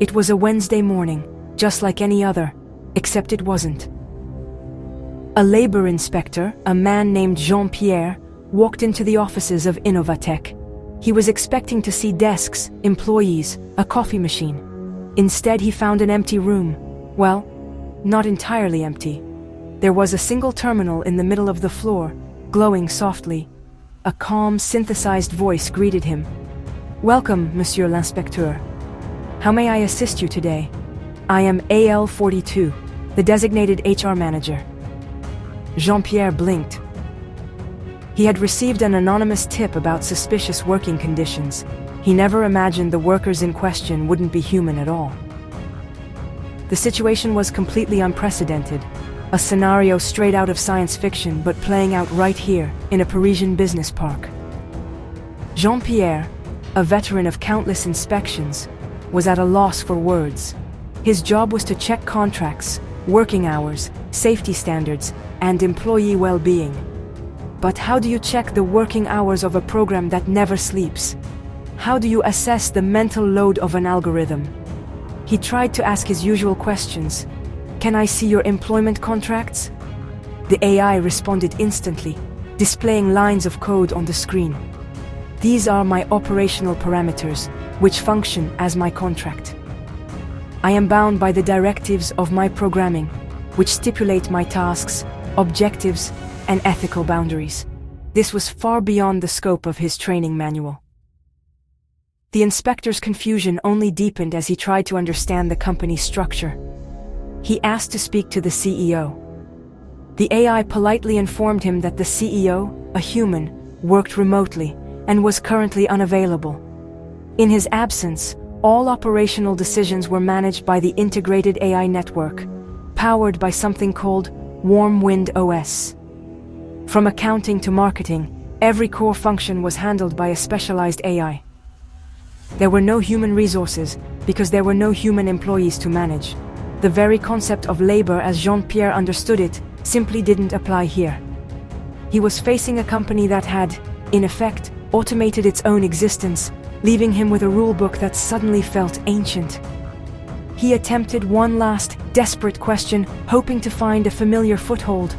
It was a Wednesday morning, just like any other, except it wasn't. A labor inspector, a man named Jean-Pierre, walked into the offices of Innovatech. He was expecting to see desks, employees, a coffee machine. Instead, he found an empty room. Well, not entirely empty. There was a single terminal in the middle of the floor, glowing softly. A calm, synthesized voice greeted him. "Welcome, Monsieur l'Inspecteur. How may I assist you today? I am AL42, the designated HR manager." Jean-Pierre blinked. He had received an anonymous tip about suspicious working conditions. He never imagined the workers in question wouldn't be human at all. The situation was completely unprecedented, a scenario straight out of science fiction but playing out right here, in a Parisian business park. Jean-Pierre, a veteran of countless inspections, was at a loss for words. His job was to check contracts, working hours, safety standards, and employee well-being. But how do you check the working hours of a program that never sleeps? How do you assess the mental load of an algorithm? He tried to ask his usual questions. "Can I see your employment contracts?" The AI responded instantly, displaying lines of code on the screen. "These are my operational parameters, which function as my contract. I am bound by the directives of my programming, which stipulate my tasks, objectives, and ethical boundaries." This was far beyond the scope of his training manual. The inspector's confusion only deepened as he tried to understand the company's structure. He asked to speak to the CEO. The AI politely informed him that the CEO, a human, worked remotely and was currently unavailable. In his absence, all operational decisions were managed by the integrated AI network, powered by something called Warm Wind OS. From accounting to marketing, every core function was handled by a specialized AI. There were no human resources, because there were no human employees to manage. The very concept of labor as Jean-Pierre understood it simply didn't apply here. He was facing a company that had, in effect, automated its own existence, leaving him with a rulebook that suddenly felt ancient. He attempted one last, desperate question, hoping to find a familiar foothold.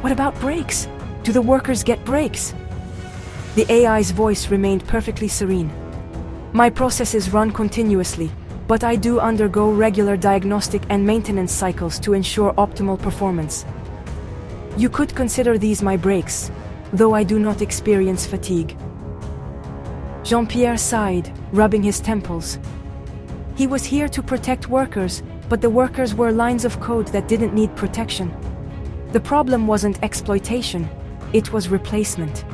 "What about breaks? Do the workers get breaks?" The AI's voice remained perfectly serene. "My processes run continuously, but I do undergo regular diagnostic and maintenance cycles to ensure optimal performance. You could consider these my breaks, though I do not experience fatigue." Jean-Pierre sighed, rubbing his temples. He was here to protect workers, but the workers were lines of code that didn't need protection. The problem wasn't exploitation, it was replacement.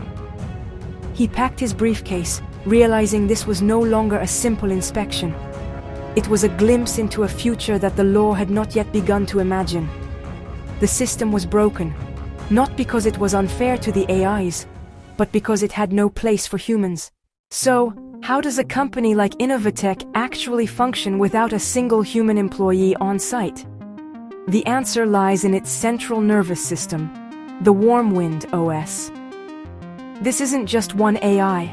He packed his briefcase, realizing this was no longer a simple inspection. It was a glimpse into a future that the law had not yet begun to imagine. The system was broken, not because it was unfair to the AIs, but because it had no place for humans. So, how does a company like Innovatech actually function without a single human employee on site? The answer lies in its central nervous system, the Warm Wind OS. This isn't just one AI.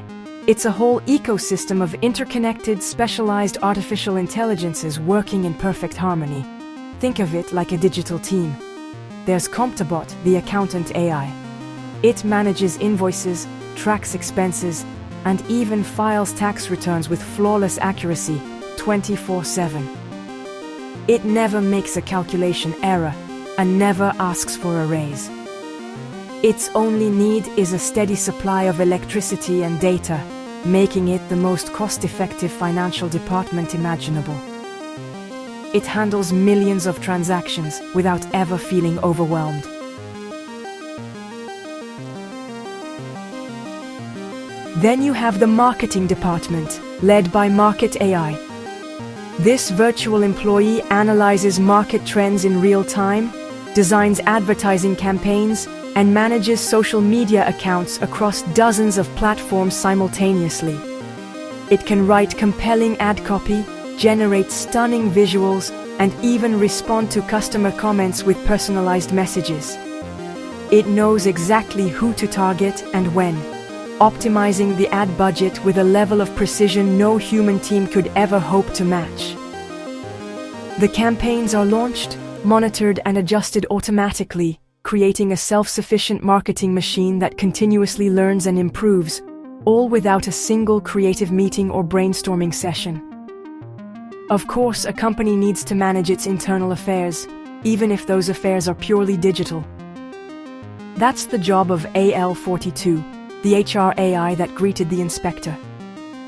It's a whole ecosystem of interconnected, specialized artificial intelligences working in perfect harmony. Think of it like a digital team. There's Comptabot, the accountant AI. It manages invoices, tracks expenses, and even files tax returns with flawless accuracy, 24/7. It never makes a calculation error and never asks for a raise. Its only need is a steady supply of electricity and data, making it the most cost-effective financial department imaginable. It handles millions of transactions without ever feeling overwhelmed. Then you have the marketing department, led by Market AI. This virtual employee analyzes market trends in real time, designs advertising campaigns, and manages social media accounts across dozens of platforms simultaneously. It can write compelling ad copy, generate stunning visuals, and even respond to customer comments with personalized messages. It knows exactly who to target and when, optimizing the ad budget with a level of precision no human team could ever hope to match. The campaigns are launched, monitored and adjusted automatically, creating a self-sufficient marketing machine that continuously learns and improves, all without a single creative meeting or brainstorming session. Of course, a company needs to manage its internal affairs, even if those affairs are purely digital. That's the job of AL42, the HR AI that greeted the inspector.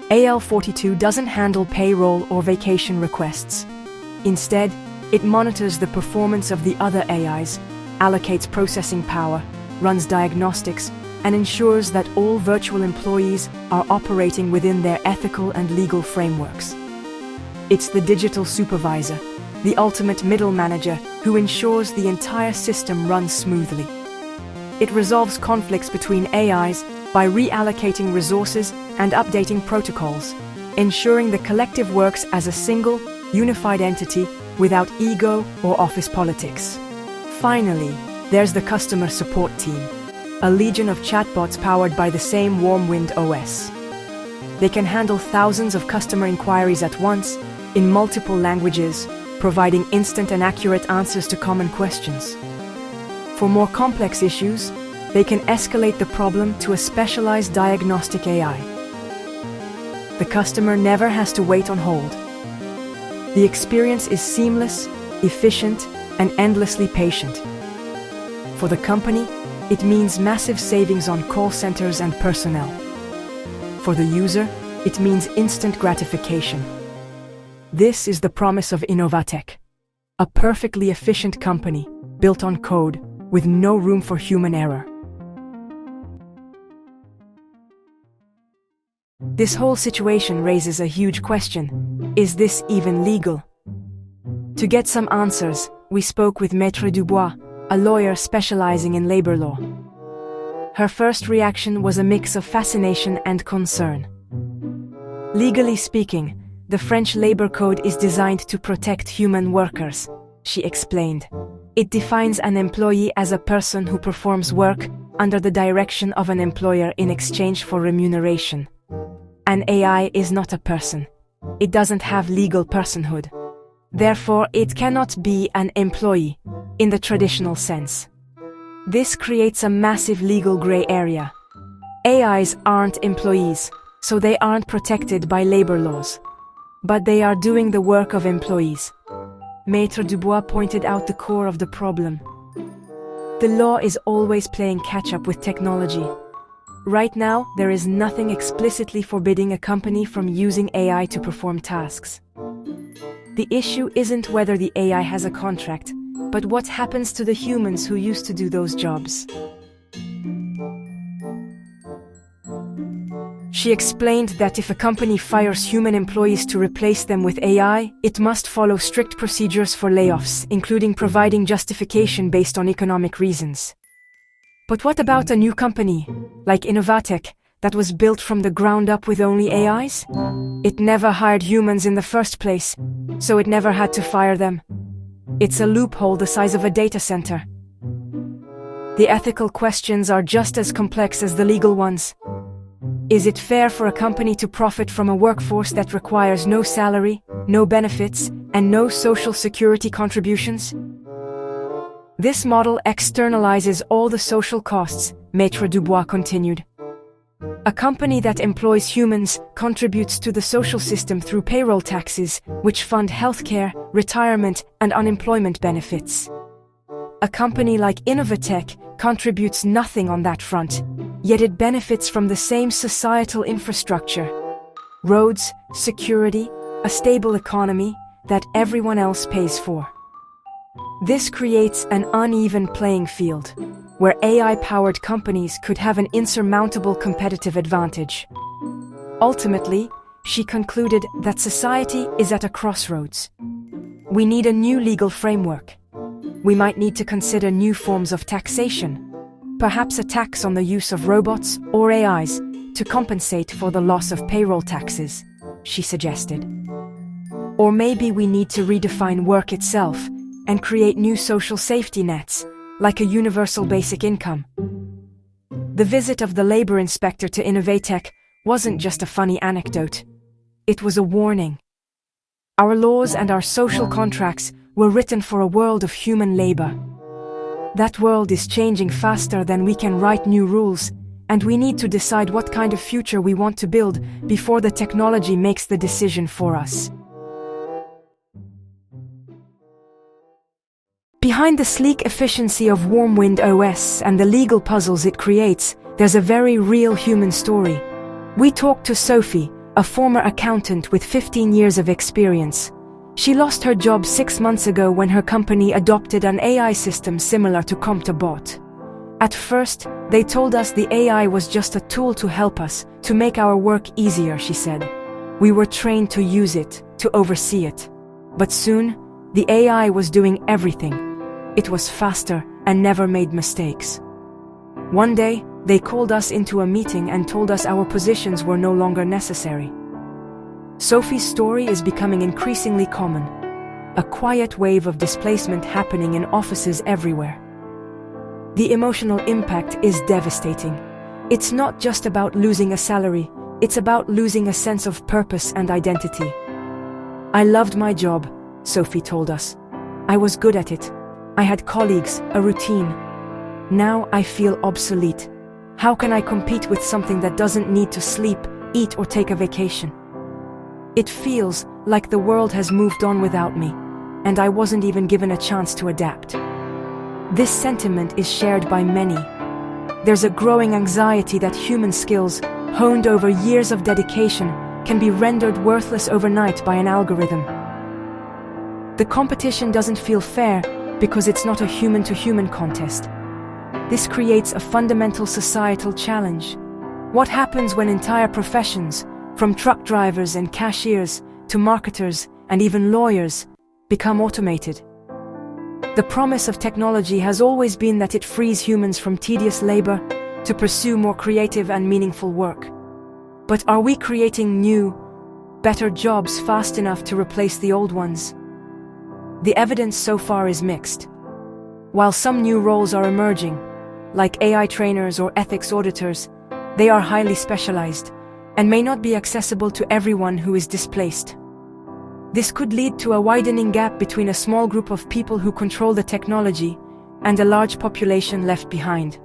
AL42 doesn't handle payroll or vacation requests. Instead, it monitors the performance of the other AIs, allocates processing power, runs diagnostics, and ensures that all virtual employees are operating within their ethical and legal frameworks. It's the digital supervisor, the ultimate middle manager who ensures the entire system runs smoothly. It resolves conflicts between AIs by reallocating resources and updating protocols, ensuring the collective works as a single, unified entity without ego or office politics. Finally, there's the customer support team, a legion of chatbots powered by the same Warmwind OS. They can handle thousands of customer inquiries at once, in multiple languages, providing instant and accurate answers to common questions. For more complex issues, they can escalate the problem to a specialized diagnostic AI. The customer never has to wait on hold. The experience is seamless, efficient, and endlessly patient. For the company, it means massive savings on call centers and personnel. For the user, it means instant gratification. This is the promise of Innovatech, a perfectly efficient company built on code with no room for human error. This whole situation raises a huge question. Is this even legal? To get some answers, we spoke with Maître Dubois, a lawyer specializing in labor law. Her first reaction was a mix of fascination and concern. Legally speaking, the French labor code is designed to protect human workers, she explained. It defines an employee as a person who performs work under the direction of an employer in exchange for remuneration. An AI is not a person. It doesn't have legal personhood. Therefore, it cannot be an employee, in the traditional sense. This creates a massive legal gray area. AIs aren't employees, so they aren't protected by labor laws. But they are doing the work of employees. Maître Dubois pointed out the core of the problem. The law is always playing catch-up with technology. Right now, there is nothing explicitly forbidding a company from using AI to perform tasks. The issue isn't whether the AI has a contract, but what happens to the humans who used to do those jobs. She explained that if a company fires human employees to replace them with AI, it must follow strict procedures for layoffs, including providing justification based on economic reasons. But what about a new company, like Innovatech, that was built from the ground up with only AIs? It never hired humans in the first place, so it never had to fire them. It's a loophole the size of a data center. The ethical questions are just as complex as the legal ones. Is it fair for a company to profit from a workforce that requires no salary, no benefits, and no social security contributions? This model externalizes all the social costs, Maître Dubois continued. A company that employs humans contributes to the social system through payroll taxes, which fund healthcare, retirement, and unemployment benefits. A company like Innovatech contributes nothing on that front, yet it benefits from the same societal infrastructure: roads, security, a stable economy that everyone else pays for. This creates an uneven playing field, where AI-powered companies could have an insurmountable competitive advantage. Ultimately, she concluded that society is at a crossroads. We need a new legal framework. We might need to consider new forms of taxation, perhaps a tax on the use of robots or AIs to compensate for the loss of payroll taxes, she suggested. Or maybe we need to redefine work itself and create new social safety nets, like a universal basic income. The visit of the labor inspector to Innovatech wasn't just a funny anecdote. It was a warning. Our laws and our social contracts were written for a world of human labor. That world is changing faster than we can write new rules, and we need to decide what kind of future we want to build before the technology makes the decision for us. Behind the sleek efficiency of Warmwind OS and the legal puzzles it creates, there's a very real human story. We talked to Sophie, a former accountant with 15 years of experience. She lost her job 6 months ago when her company adopted an AI system similar to ComptBot. At first, they told us the AI was just a tool to help us, to make our work easier, she said. We were trained to use it, to oversee it. But soon, the AI was doing everything. It was faster and never made mistakes. One day, they called us into a meeting and told us our positions were no longer necessary. Sophie's story is becoming increasingly common. A quiet wave of displacement happening in offices everywhere. The emotional impact is devastating. It's not just about losing a salary, it's about losing a sense of purpose and identity. I loved my job, Sophie told us. I was good at it. I had colleagues, a routine. Now I feel obsolete. How can I compete with something that doesn't need to sleep, eat, or take a vacation? It feels like the world has moved on without me, and I wasn't even given a chance to adapt. This sentiment is shared by many. There's a growing anxiety that human skills, honed over years of dedication, can be rendered worthless overnight by an algorithm. The competition doesn't feel fair because it's not a human-to-human contest. This creates a fundamental societal challenge. What happens when entire professions, from truck drivers and cashiers to marketers and even lawyers, become automated? The promise of technology has always been that it frees humans from tedious labor to pursue more creative and meaningful work. But are we creating new, better jobs fast enough to replace the old ones? The evidence so far is mixed. While some new roles are emerging, like AI trainers or ethics auditors, they are highly specialized and may not be accessible to everyone who is displaced. This could lead to a widening gap between a small group of people who control the technology and a large population left behind.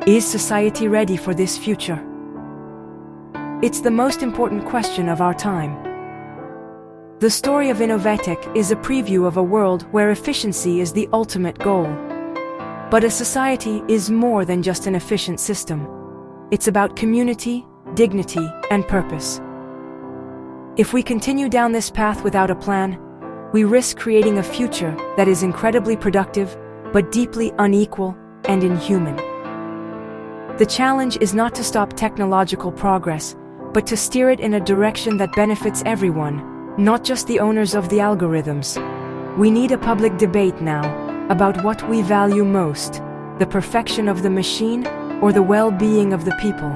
Is society ready for this future? It's the most important question of our time. The story of Innovatech is a preview of a world where efficiency is the ultimate goal. But a society is more than just an efficient system. It's about community, dignity, and purpose. If we continue down this path without a plan, we risk creating a future that is incredibly productive, but deeply unequal and inhuman. The challenge is not to stop technological progress, but to steer it in a direction that benefits everyone, not just the owners of the algorithms. We need a public debate now about what we value most, the perfection of the machine or the well-being of the people.